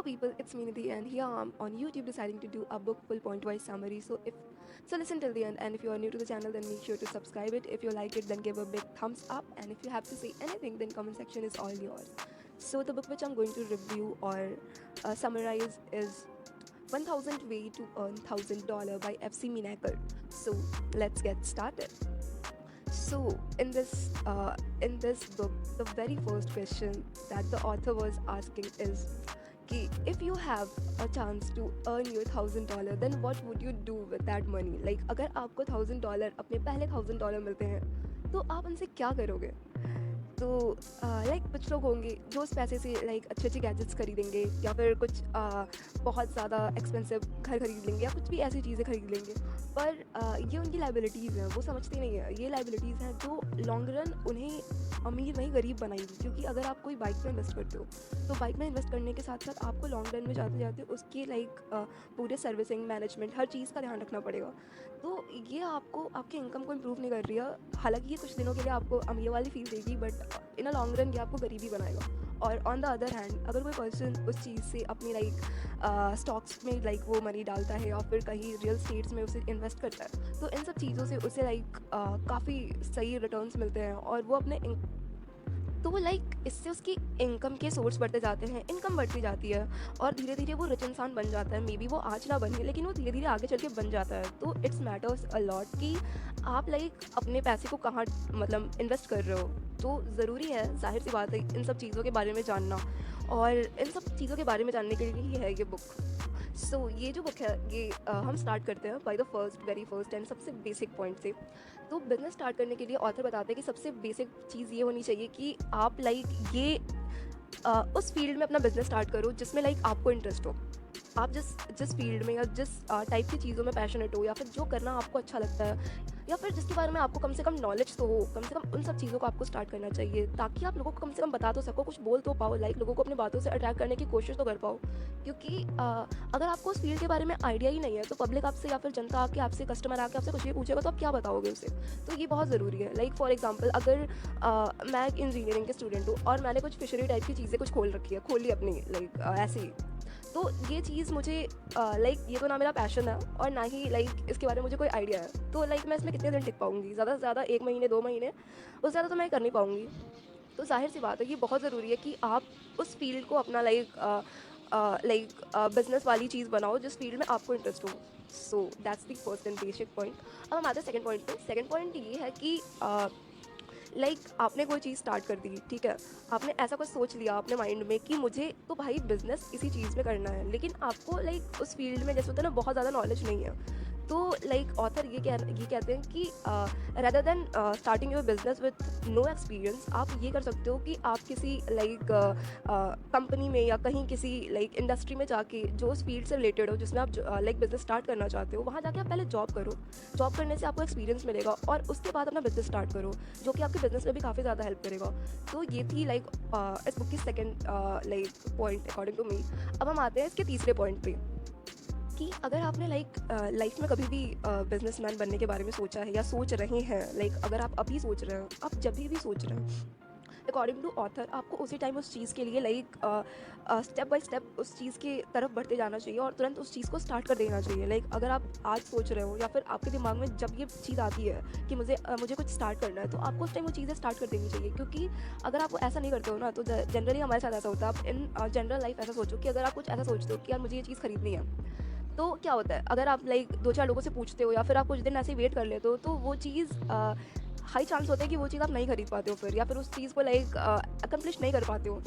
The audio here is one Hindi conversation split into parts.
people, it's me Nidhi, and here I'm on YouTube deciding to do a book full point-wise summary. So listen till the end, and if you are new to the channel, then make sure to subscribe it. If you like it, then give a big thumbs up, and if you have to say anything, then comment section is all yours. So the book which I'm going to review or summarize is 1000 Way to Earn $1000 by FC Minaker. So let's get started. So in this book, the very first question that the author was asking is कि if you have a chance to earn your $1000, then what would you do with that money? Like अगर आपको $1000 अपने पहले $1000 मिलते हैं तो आप उनसे क्या करोगे? तो लाइक कुछ लोग होंगे जो उस पैसे से लाइक अच्छी अच्छी गैजेट्स खरीदेंगे या फिर कुछ बहुत ज़्यादा एक्सपेंसिव घर खरीद लेंगे या कुछ भी ऐसी चीज़ें खरीद लेंगे, पर ये उनकी लाइबिलिटीज़ हैं, वो समझते नहीं है ये लाइबिलिटीज़ हैं जो लॉन्ग रन उन्हें अमीर नहीं गरीब बनाएंगी। क्योंकि अगर आप कोई बाइक में इन्वेस्ट करते हो तो बाइक में इन्वेस्ट करने के साथ साथ आपको लॉन्ग रन में जाते जाते उसकी लाइक पूरे सर्विसिंग मैनेजमेंट हर चीज़ का ध्यान रखना पड़ेगा। तो ये आपको आपके इनकम को इम्प्रूव नहीं कर रही है। हालांकि ये कुछ दिनों के लिए आपको अमीर वाली फील देगी, but in a long run ये आपको गरीबी बनाएगा। और ऑन द अदर हैंड अगर कोई पर्सन उस चीज़ से अपनी लाइक स्टॉक्स में लाइक वो मनी डालता है या फिर कहीं रियल स्टेट्स में उसे इन्वेस्ट करता है तो इन सब चीज़ों से उसे लाइक काफ़ी सही रिटर्न्स मिलते हैं और वो अपने तो वो लाइक इससे उसकी इनकम के सोर्स बढ़ते जाते हैं, इनकम बढ़ती जाती है और धीरे धीरे वो रिच इंसान बन जाता है। मे बी वो आज ना बने लेकिन वो धीरे धीरे आगे चल के बन जाता है। तो इट्स मैटर्स अ लॉट कि आप लाइक अपने पैसे को कहाँ मतलब इन्वेस्ट कर रहे हो। तो ज़रूरी है, जाहिर सी बात है, इन सब चीज़ों के बारे में जानना, और इन सब चीज़ों के बारे में जानने के लिए ही है ये बुक। सो ये जो बुक है ये हम स्टार्ट करते हैं by the very first and सबसे बेसिक पॉइंट से। तो बिज़नेस स्टार्ट करने के लिए ऑथर बताते हैं कि सबसे बेसिक चीज़ ये होनी चाहिए कि आप लाइक ये उस फील्ड में अपना बिज़नेस स्टार्ट करो जिसमें लाइक आपको इंटरेस्ट हो। आप जिस जिस फील्ड में या जिस टाइप की चीज़ों में पैशनेट हो या फिर जो करना आपको अच्छा लगता है या फिर जिसके बारे में आपको कम से कम नॉलेज तो हो, कम से कम उन सब चीज़ों को आपको स्टार्ट करना चाहिए ताकि आप लोगों को कम से कम बता तो सको, कुछ बोल तो पाओ, लाइक लोगों को अपनी बातों से अट्रैक्ट करने की कोशिश तो कर पाओ। क्योंकि अगर आपको उस फील्ड के बारे में आइडिया ही नहीं है तो पब्लिक आपसे या फिर जनता आके आपसे, कस्टमर आके आपसे कुछ भी पूछेगा तो आप क्या बताओगे उसे। तो ये बहुत ज़रूरी है। लाइक फॉर एग्जाम्पल अगर मैं एक इंजीनियरिंग के स्टूडेंट हूँ और मैंने कुछ फिशरी टाइप की चीज़ें कुछ खोल ली अपनी लाइक ऐसे ही, तो ये चीज़ मुझे लाइक ये तो ना मेरा पैशन है और ना ही लाइक इसके बारे में मुझे कोई आइडिया है। तो लाइक मैं इसमें कितने दिन टिक पाऊँगी? ज़्यादा से ज़्यादा 1 महीने 2 महीने, उससे ज़्यादा तो मैं कर नहीं पाऊँगी। तो जाहिर सी बात है कि बहुत ज़रूरी है कि आप उस फील्ड को अपना लाइक बिजनेस वाली चीज़ बनाओ जिस फील्ड में आपको इंटरेस्ट हो। So that's the first and basic point. अब हम आते हैं सेकंड पॉइंट पे। सेकंड पॉइंट ये है कि लाइक आपने कोई चीज़ स्टार्ट कर दी, ठीक है, आपने ऐसा कुछ सोच लिया अपने माइंड में कि मुझे तो भाई बिजनेस इसी चीज़ में करना है, लेकिन आपको लाइक उस फील्ड में जैसे होता है ना बहुत ज़्यादा नॉलेज नहीं है। तो लाइक ऑथर ये कहते हैं कि rather than starting your business with no experience, आप ये कर सकते हो कि आप किसी लाइक कंपनी में या कहीं किसी लाइक इंडस्ट्री में जाके जो उस फील्ड से रिलेटेड हो जिसमें आप लाइक बिजनेस स्टार्ट करना चाहते हो, वहाँ जाके आप पहले जॉब करो। जॉब करने से आपको एक्सपीरियंस मिलेगा और उसके बाद अपना बिजनेस स्टार्ट करो, जो कि आपके बिजनेस में भी काफ़ी ज़्यादा हेल्प करेगा। तो ये थी लाइक इस बुक की second like point according to me. अब हम आते हैं इसके तीसरे पॉइंट पे कि अगर आपने लाइक लाइफ में कभी भी बिजनेसमैन बनने के बारे में सोचा है या सोच रहे हैं, लाइक अगर आप अभी सोच रहे हैं, आप जब भी सोच रहे हैं, अकॉर्डिंग टू ऑथर आपको उसी टाइम उस चीज़ के लिए लाइक स्टेप बाय स्टेप उस चीज़ की तरफ बढ़ते जाना चाहिए और तुरंत उस चीज़ को स्टार्ट कर देना चाहिए। लाइक अगर आप आज सोच रहे हो या फिर आपके दिमाग में जब ये चीज़ आती है कि मुझे कुछ स्टार्ट करना है, तो आपको उस टाइम वो चीज़ें स्टार्ट कर देनी चाहिए। क्योंकि अगर आप ऐसा नहीं करते हो ना, तो जनरली हमारे साथ ऐसा होता है। आप इन जनरल लाइफ ऐसा सोचो कि अगर आप कुछ ऐसा सोचते हो कि यार मुझे ये चीज़ खरीदनी है, तो क्या होता है अगर आप लाइक 2-4 लोगों से पूछते हो या फिर आप कुछ दिन ऐसे ही वेट कर लेते हो, तो वो चीज़ हाई चांस होता है कि वो चीज़ आप नहीं खरीद पाते हो फिर, या फिर उस चीज़ को लाइक अकम्प्लिश नहीं कर पाते हो।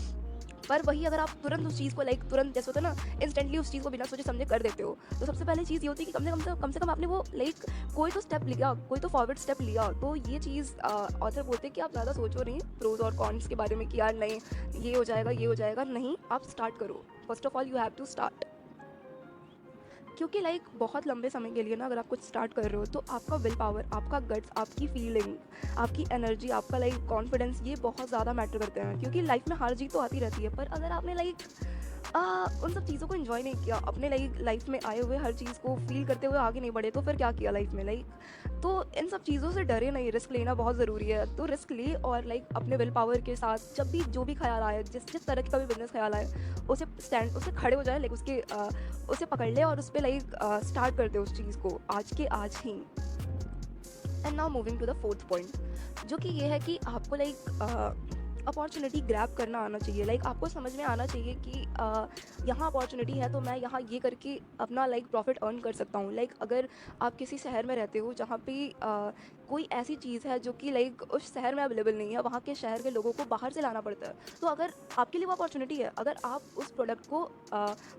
पर वही अगर आप तुरंत उस चीज़ को लाइक तुरंत जैसे होता है ना इंस्टेंटली उस चीज़ को बिना सोचे समझे कर देते हो, तो सबसे पहले चीज़ ये होती है कि कम से कम आपने वो लाइक कोई तो स्टेप लिया, कोई तो फॉरवर्ड स्टेप लिया। तो ये चीज़ ऑथर बोलते हैं कि आप ज़्यादा सोचो नहीं प्रोज और कॉन्स के बारे में कि यार नहीं ये हो जाएगा, नहीं, आप स्टार्ट करो। First of all you have to start. क्योंकि लाइक बहुत लंबे समय के लिए ना अगर आप कुछ स्टार्ट कर रहे हो तो आपका विल पावर, आपका गट्स, आपकी फीलिंग, आपकी एनर्जी, आपका लाइक कॉन्फिडेंस, ये बहुत ज़्यादा मैटर करते हैं। क्योंकि लाइफ में हार जीत तो आती रहती है, पर अगर आपने लाइक उन सब चीज़ों को एंजॉय नहीं किया, अपने लाइफ में आए हुए हर चीज़ को फील करते हुए आगे नहीं बढ़े, तो फिर क्या किया लाइफ में तो इन सब चीज़ों से डरे नहीं, रिस्क लेना बहुत ज़रूरी है। तो रिस्क ले और अपने विल पावर के साथ जब भी जो भी ख्याल आए, जिस जिस तरह का भी बिजनेस ख्याल आए, उसे खड़े हो जाए, उसे पकड़ ले और उस पर स्टार्ट कर दे उस चीज़ को आज के आज ही। And now moving to the fourth point, जो कि ये है कि आपको अपॉर्चुनिटी ग्रैब करना आना चाहिए। आपको समझ में आना चाहिए कि यहाँ अपॉर्चुनिटी है तो मैं यहाँ ये करके अपना प्रॉफिट अर्न कर सकता हूँ। अगर आप किसी शहर में रहते हो जहाँ पे कोई ऐसी चीज़ है जो कि उस शहर में अवेलेबल नहीं है, वहाँ के शहर के लोगों को बाहर से लाना पड़ता है, तो अगर आपके लिए वो अपॉर्चुनिटी है, अगर आप उस प्रोडक्ट को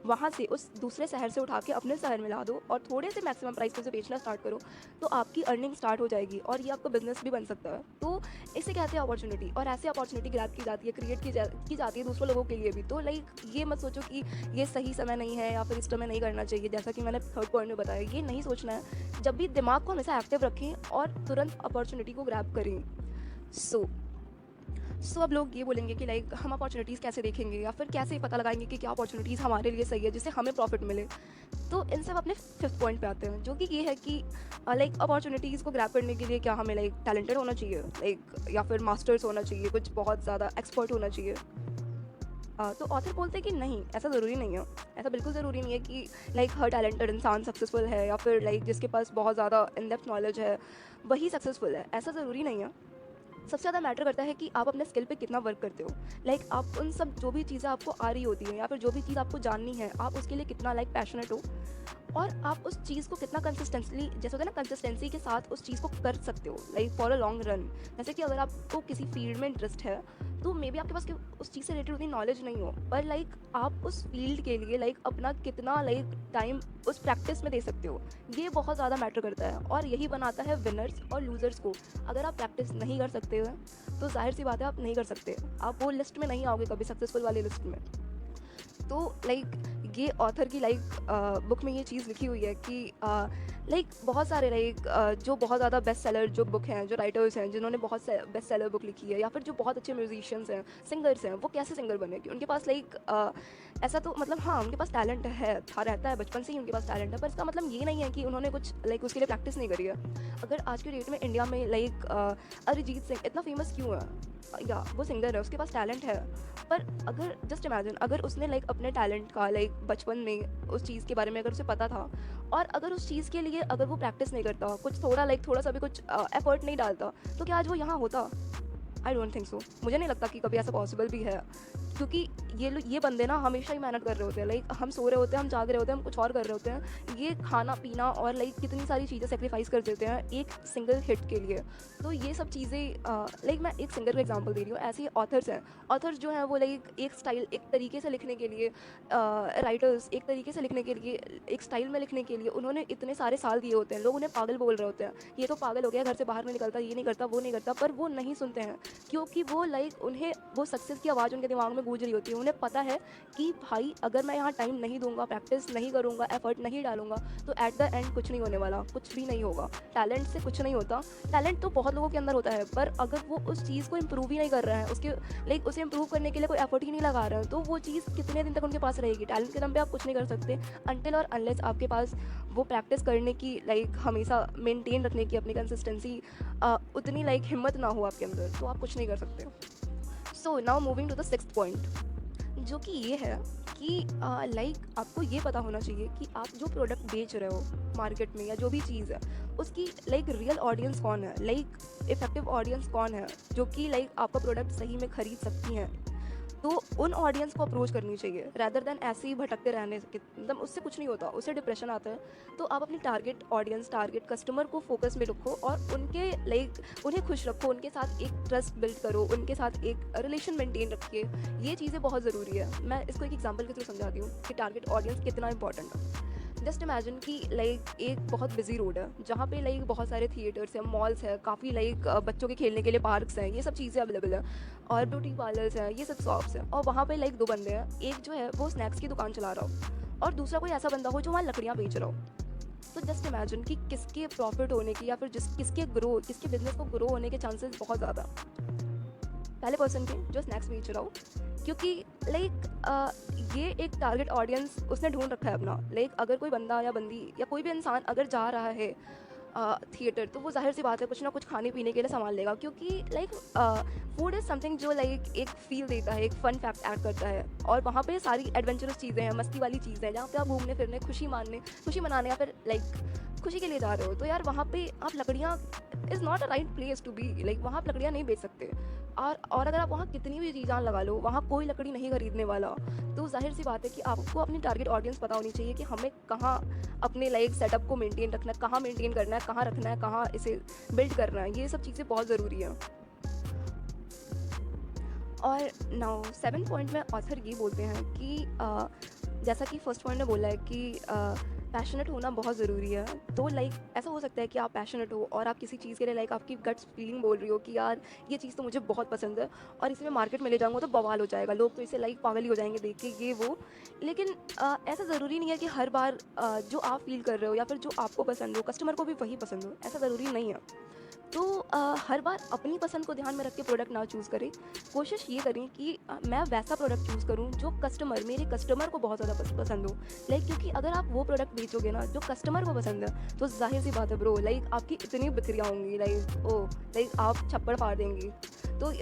वहाँ से उस दूसरे शहर से उठा के अपने शहर में ला दो और थोड़े से मैक्सिमम प्राइस पे उसे बेचना स्टार्ट करो, तो आपकी अर्निंग स्टार्ट हो जाएगी और ये आपका बिजनेस भी बन सकता है। तो इसे कहते हैं अपॉर्चुनिटी, और ऐसे अपॉर्चुनिटी ग्रैब की जाती है, क्रिएट की जाती है दूसरों लोगों के लिए भी। तो ये मत सोचो कि ये सही समय नहीं है या फिर इस समय नहीं करना चाहिए। जैसा कि मैंने थर्ड पॉइंट में बताया, ये नहीं सोचना है। जब भी दिमाग को हमेशा एक्टिव रखें और तुरंत अपॉर्चुनिटी को ग्रैब करें। सो अब लोग ये बोलेंगे कि हम अपॉर्चुनिटीज़ कैसे देखेंगे या फिर कैसे पता लगाएंगे कि क्या अपॉर्चुनिटीज़ हमारे लिए सही है जिससे हमें प्रॉफिट मिले। तो इन सब अपने फिफ्थ पॉइंट पे आते हैं, जो कि ये है कि अपॉर्चुनिटीज़ को ग्रैब करने के लिए क्या हमें टैलेंटेड होना चाहिए, या फिर मास्टर्स होना चाहिए, कुछ बहुत ज़्यादा एक्सपर्ट होना चाहिए। तो ऑथर बोलते हैं कि नहीं, ऐसा ज़रूरी नहीं है। ऐसा बिल्कुल ज़रूरी नहीं है कि हर टैलेंटेड इंसान सक्सेसफुल है या फिर जिसके पास बहुत ज़्यादा इन डेप्थ नॉलेज है वही सक्सेसफुल है। ऐसा ज़रूरी नहीं है। सबसे ज़्यादा मैटर करता है कि आप अपने स्किल पे कितना वर्क करते हो। आप उन सब जो भी चीज़ें आपको आ रही होती हैं या फिर जो भी चीज़ आपको जाननी है, आप उसके लिए कितना पैशनेट हो और आप उस चीज़ को कितना कंसिस्टेंटली, जैसे होता है ना, कंसिस्टेंसी के साथ उस चीज़ को कर सकते हो फॉर अ लॉन्ग रन। जैसे कि अगर आपको किसी फील्ड में इंटरेस्ट है तो मे बी आपके पास उस चीज़ से रिलेटेड उतनी नॉलेज नहीं हो, पर आप उस फील्ड के लिए अपना कितना टाइम उस प्रैक्टिस में दे सकते हो, ये बहुत ज़्यादा मैटर करता है। और यही बनाता है विनर्स और लूज़र्स को। अगर आप प्रैक्टिस नहीं कर सकते हो तो जाहिर सी बात है आप नहीं कर सकते, आप वो लिस्ट में नहीं आओगे कभी, सक्सेसफुल वाली लिस्ट में। तो ये ऑथर की बुक में ये चीज़ लिखी हुई है कि बहुत सारे जो बहुत ज़्यादा बेस्ट सेलर जो बुक हैं, जो राइटर्स हैं जिन्होंने बहुत बेस्ट सेलर बुक लिखी है, या फिर जो बहुत अच्छे म्यूजिशियंस हैं, सिंगर्स हैं, वो कैसे सिंगर बने कि उनके पास ऐसा तो हाँ, उनके पास टैलेंट है, था, रहता है, बचपन से ही उनके पास टैलेंट है, पर इसका मतलब ये नहीं है कि उन्होंने कुछ उसके लिए प्रैक्टिस नहीं करी है। अगर आज के डेट में इंडिया में अरिजीत सिंह इतना फेमस क्यों है, या वो सिंगर है, उसके पास टैलेंट है, पर अगर जस्ट इमेजिन अगर उसने अपने टैलेंट का बचपन में उस चीज़ के बारे में अगर उसे पता था और अगर उस चीज़ के लिए अगर वो प्रैक्टिस नहीं करता, कुछ थोड़ा सा भी कुछ एफर्ट नहीं डालता, तो क्या आज वो यहाँ होता? I don't think so. मुझे नहीं लगता कि कभी ऐसा पॉसिबल भी है, क्योंकि ये बंदे ना हमेशा ही मेहनत कर रहे होते हैं। हम सो रहे होते हैं, हम जाग रहे होते हैं, हम कुछ और कर रहे होते हैं, ये खाना पीना और कितनी सारी चीज़ें सेक्रीफाइस कर देते हैं एक सिंगल हिट के लिए। तो ये सब चीज़ें मैं एक सिंगर का एग्जांपल दे रही हूँ, ऐसे ऑथर्स हैं। ऑथर्स जो हैं वो एक स्टाइल, एक तरीके से लिखने के लिए, राइटर्स एक तरीके से लिखने के लिए, एक स्टाइल में लिखने के लिए उन्होंने इतने सारे साल दिए होते हैं। लोग उन्हें पागल बोल रहे होते हैं, ये तो पागल हो गया, घर से बाहर नहीं निकलता, ये नहीं करता, वो नहीं करता, पर वो नहीं सुनते हैं, क्योंकि वो उन्हें वो सक्सेस की आवाज़ उनके दिमाग में गूंज रही होती है। उन्हें पता है कि भाई अगर मैं यहाँ टाइम नहीं दूंगा, प्रैक्टिस नहीं करूँगा, एफर्ट नहीं डालूंगा, तो एट द एंड कुछ नहीं होने वाला, कुछ भी नहीं होगा। टैलेंट से कुछ नहीं होता। टैलेंट तो बहुत लोगों के अंदर होता है, पर अगर वो उस चीज़ को इम्प्रूव ही नहीं कर रहा है, उसे इम्प्रूव करने के लिए कोई एफर्ट ही नहीं लगा रहा है, तो वो चीज़ कितने दिन तक उनके पास रहेगी? टैलेंट के दम पे आप कुछ नहीं कर सकते अनटिल और अनलेस आपके पास वो प्रैक्टिस करने की हमेशा मेंटेन रखने की अपनी कंसिस्टेंसी उतनी हिम्मत ना हो आपके अंदर, तो आप कुछ नहीं कर सकते। So now moving to the sixth point, जो कि ये है कि आपको ये पता होना चाहिए कि आप जो प्रोडक्ट बेच रहे हो मार्केट में या जो भी चीज़ है, उसकी रियल ऑडियंस कौन है, इफेक्टिव ऑडियंस कौन है जो कि आपका प्रोडक्ट सही में खरीद सकती हैं। तो उन ऑडियंस को अप्रोच करनी चाहिए रैदर देन ऐसे ही भटकते रहने से, मतलब उससे कुछ नहीं होता, उससे डिप्रेशन आता है। तो आप अपनी टारगेट ऑडियंस, टारगेट कस्टमर को फोकस में रखो और उनके उन्हें खुश रखो, उनके साथ एक ट्रस्ट बिल्ड करो, उनके साथ एक रिलेशन मेंटेन रखिए। ये चीज़ें बहुत ज़रूरी है। मैं इसको एक एग्जांपल के थ्रू समझाती हूँ कि टारगेट ऑडियंस कितना इंपॉर्टेंट है। जस्ट इमेजिन कि एक बहुत बिजी रोड है जहाँ पे बहुत सारे थिएटर्स हैं, मॉल्स हैं, काफ़ी बच्चों के खेलने के लिए पार्क्स हैं, ये सब चीज़ें अवेलेबल हैं, और ब्यूटी पार्लर्स हैं, ये सब शॉप्स हैं। और वहाँ पे दो बंदे हैं, एक जो है वो स्नैक्स की दुकान चला रहा हो और दूसरा कोई ऐसा बंदा हो जो वहाँ लकड़ियाँ बेच रहा हो। तो जस्ट इमेजिन कि किसके प्रॉफिट होने की या फिर किसके बिजनेस को ग्रो होने के चांसेस बहुत ज़्यादा। पहले पर्सन के जो स्नैक्स बेच रहा हो क्योंकि लाइक ये एक टारगेट ऑडियंस उसने ढूंढ रखा है अपना। लाइक अगर कोई बंदा या बंदी या कोई भी इंसान अगर जा रहा है थिएटर, तो वो ज़ाहिर सी बात है कुछ ना कुछ खाने पीने के लिए सामान लेगा, क्योंकि लाइक फूड इज़ समथिंग जो लाइक एक फील देता है, एक फ़न फैक्ट ऐड करता है। और वहाँ पे सारी एडवेंचरस चीज़ें हैं, मस्ती वाली चीज़ें हैं, जहाँ पे आप घूमने फिरने, खुशी मनाने या फिर लाइक खुशी के लिए जा रहे हो। तो यार वहाँ पे आप लकड़ियाँ is not a right place to be. Like वहाँ आप लकड़ियाँ नहीं बेच सकते। और अगर आप वहाँ कितनी भी चीज़ां लगा लो, वहाँ कोई लकड़ी नहीं खरीदने वाला। तो ज़ाहिर सी बात है कि आपको अपनी टारगेट ऑडियंस पता होनी चाहिए कि हमें कहाँ अपने लाइक सेटअप को मेंटेन रखना है, कहाँ मेंटेन करना है, कहाँ रखना है, कहाँ इसे बिल्ड करना है। ये सब चीज़ें बहुत ज़रूरी हैं। और नाउ 7 पॉइंट में ऑथर ये बोलते हैं कि जैसा कि फर्स्ट पॉइंट में बोला है कि पैशनेट होना बहुत ज़रूरी है। तो लाइक ऐसा हो सकता है कि आप पैशनेट हो और आप किसी चीज़ के लिए लाइक आपकी गट्स फीलिंग बोल रही हो कि यार ये चीज़ तो मुझे बहुत पसंद है और इसे मैं मार्केट में ले जाऊँगा तो बवाल हो जाएगा, लोग तो इसे लाइक पागल ही हो जाएंगे देख के, ये वो। लेकिन ऐसा ज़रूरी नहीं है कि हर बार जो आप फील कर रहे हो या फिर जो आपको पसंद हो कस्टमर को भी वही पसंद हो, ऐसा ज़रूरी नहीं है। तो हर बार अपनी पसंद को ध्यान में रख के प्रोडक्ट ना चूज़ करें। कोशिश ये करें कि मैं वैसा प्रोडक्ट चूज़ करूँ जो मेरे कस्टमर को बहुत ज़्यादा पसंद हो। लाइक क्योंकि अगर आप वो प्रोडक्ट बेचोगे ना जो कस्टमर को पसंद है, तो ज़ाहिर सी बात है ब्रो, लाइक आपकी इतनी बिक्रियाँ होंगी, लाइक आप छप्पड़ फाड़ देंगी। तो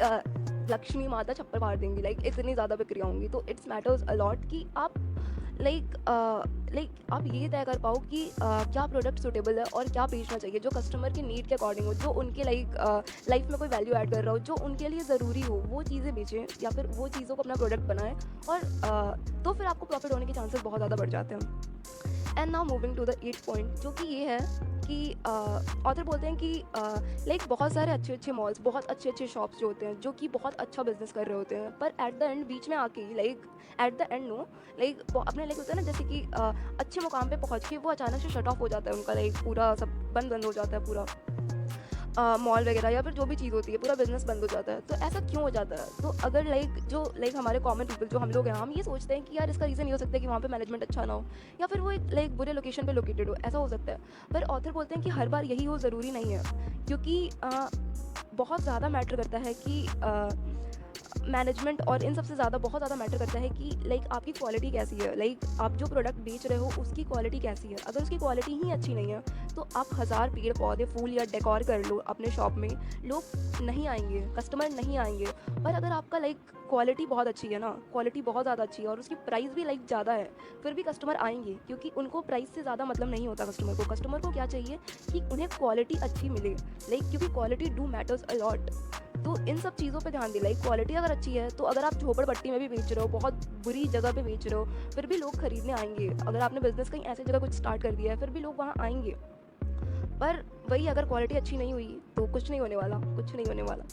लक्ष्मी माता छप्पड़ फाड़ देंगी, लाइक इतनी ज़्यादा बिक्रियाँ होंगी। तो इट्स मैटर्स अलॉट कि आप लाइक आप ये तय कर पाओ कि क्या प्रोडक्ट सूटेबल है और क्या बेचना चाहिए जो कस्टमर की नीड के अकॉर्डिंग हो, जो उनके लाइफ में कोई वैल्यू ऐड कर रहा हो, जो उनके लिए ज़रूरी हो, वो चीज़ें बेचें या फिर वो चीज़ों को अपना प्रोडक्ट बनाएं। और तो फिर आपको प्रॉफिट होने के चांसेस बहुत ज़्यादा बढ़ जाते हैं। And now moving to the 8 point, जो कि ये है कि ऑथर बोलते हैं कि लाइक बहुत सारे अच्छे अच्छे मॉल्स, बहुत अच्छे अच्छे शॉप्स जो होते हैं जो कि बहुत अच्छा बिजनेस कर रहे होते हैं, पर एट द एंड बीच में आके like at the end know like अपने लाइक होता है ना, जैसे कि अच्छे मुकाम पे पहुंच के वो अचानक से शट ऑफ हो जाता है उनका, लाइक पूरा सब बंद हो जाता है, पूरा मॉल वगैरह या फिर जो भी चीज़ होती है, पूरा बिजनेस बंद हो जाता है। तो ऐसा क्यों हो जाता है? तो अगर लाइक हमारे कॉमन पीपल जो हम लोग हैं, हम ये सोचते हैं कि यार इसका रीज़न ये हो सकता है कि वहाँ पे मैनेजमेंट अच्छा ना हो या फिर वो एक लाइक बुरे लोकेशन पे लोकेटेड हो, ऐसा हो सकता है। पर ऑथर बोलते हैं कि हर बार यही हो ज़रूरी नहीं है, क्योंकि बहुत ज़्यादा मैटर करता है कि मैनेजमेंट, और इन सबसे ज़्यादा बहुत ज़्यादा मैटर करता है कि लाइक आपकी क्वालिटी कैसी है, लाइक आप जो प्रोडक्ट बेच रहे हो उसकी क्वालिटी कैसी है। अगर उसकी क्वालिटी ही अच्छी नहीं है तो आप 1000 पेड़ पौधे फूल या डेकोर कर लो अपने शॉप में, लोग नहीं आएंगे, कस्टमर नहीं आएंगे। पर अगर आपका लाइक क्वालिटी बहुत अच्छी है ना, क्वालिटी बहुत ज़्यादा अच्छी है और उसकी प्राइस भी लाइक ज़्यादा है, फिर भी कस्टमर आएंगे, क्योंकि उनको प्राइस से ज़्यादा मतलब नहीं होता कस्टमर को क्या चाहिए कि उन्हें क्वालिटी अच्छी मिले, लाइक क्योंकि quality do matters a lot. तो इन सब चीज़ों पे ध्यान दें। लाइक क्वालिटी अगर अच्छी है तो अगर आप झोपड़पट्टी में भी बेच रहे हो, बहुत बुरी जगह पे बेच रहे हो, फिर भी लोग खरीदने आएंगे। अगर आपने बिजनेस कहीं ऐसी जगह कुछ स्टार्ट कर दिया है, फिर भी लोग वहाँ आएंगे। पर वही अगर क्वालिटी अच्छी नहीं हुई तो कुछ नहीं होने वाला, कुछ नहीं होने वाला।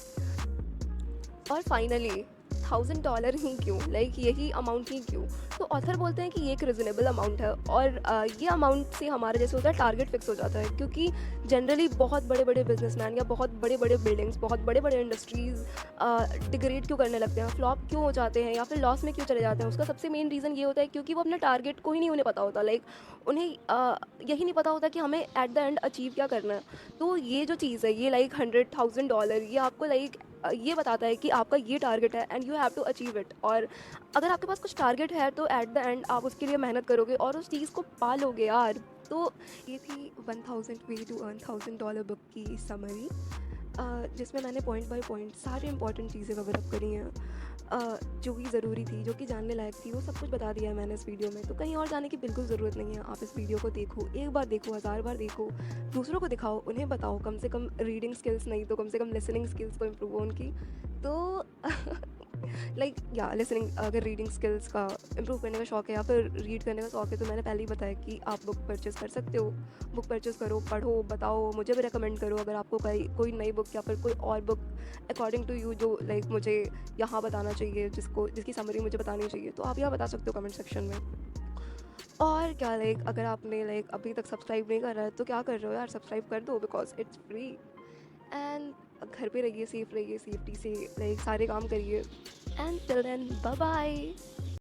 और फाइनली $1000 ही क्यों, लाइक यही अमाउंट ही क्यों? तो ऑथर बोलते हैं कि ये एक रिजनेबल अमाउंट है और ये अमाउंट से हमारे जैसे होता है टारगेट फिक्स हो जाता है, क्योंकि जनरली बहुत बड़े बड़े बिजनेसमैन या बहुत बड़े बड़े बिल्डिंग्स, बहुत बड़े बड़े इंडस्ट्रीज़ डिग्रेड क्यों करने लगते हैं, फ्लॉप क्यों हो जाते हैं या फिर लॉस में क्यों चले जाते हैं? उसका सबसे मेन रीज़न ये होता है क्योंकि वो अपने टारगेट को ही नहीं उन्हें पता होता। लाइक उन्हें यही नहीं पता होता कि हमें एट द एंड अचीव क्या करना है। तो ये जो चीज़ है, ये लाइक $100,000, ये आपको लाइक ये बताता है कि आपका ये टारगेट है and you have to achieve it. और अगर आपके पास कुछ टारगेट है तो एट द एंड आप उसके लिए मेहनत करोगे और उस चीज़ को पा लोगे यार। तो ये थी 1000 वे टू अर्न $1000 बुक की समरी, जिसमें मैंने पॉइंट बाय पॉइंट सारी इंपॉर्टेंट चीज़ें कवर अप करी हैं, जो भी ज़रूरी थी, जो कि जानने लायक थी, वो सब कुछ बता दिया है मैंने इस वीडियो में। तो कहीं और जाने की बिल्कुल ज़रूरत नहीं है। आप इस वीडियो को देखो, एक बार देखो, 1000 बार देखो, दूसरों को दिखाओ, उन्हें बताओ, कम से कम रीडिंग स्किल्स नहीं तो कम से कम लिसनिंग स्किल्स को इम्प्रूव हो उनकी। तो लाइक या लिसनिंग, अगर रीडिंग स्किल्स का इम्प्रूव करने का शौक है या फिर रीड करने का शौक है, तो मैंने पहले ही बताया कि आप बुक परचेज़ कर सकते हो। बुक परचेज़ करो, पढ़ो, बताओ, मुझे भी रिकमेंड करो अगर आपको कोई नई बुक या फिर कोई और बुक अकॉर्डिंग टू यू जो लाइक मुझे यहाँ बताना चाहिए, जिसकी समरी मुझे बतानी चाहिए, तो आप यहाँ बता सकते हो कमेंट सेक्शन में। और क्या, लाइक अगर आपने लाइक अभी तक सब्सक्राइब नहीं करा है तो क्या कर रहे हो यार, सब्सक्राइब कर दो, बिकॉज इट्स फ्री। एंड घर पे रहिए, सेफ रहिए, सेफ्टी से लाइक सारे काम करिए। And till then bye bye.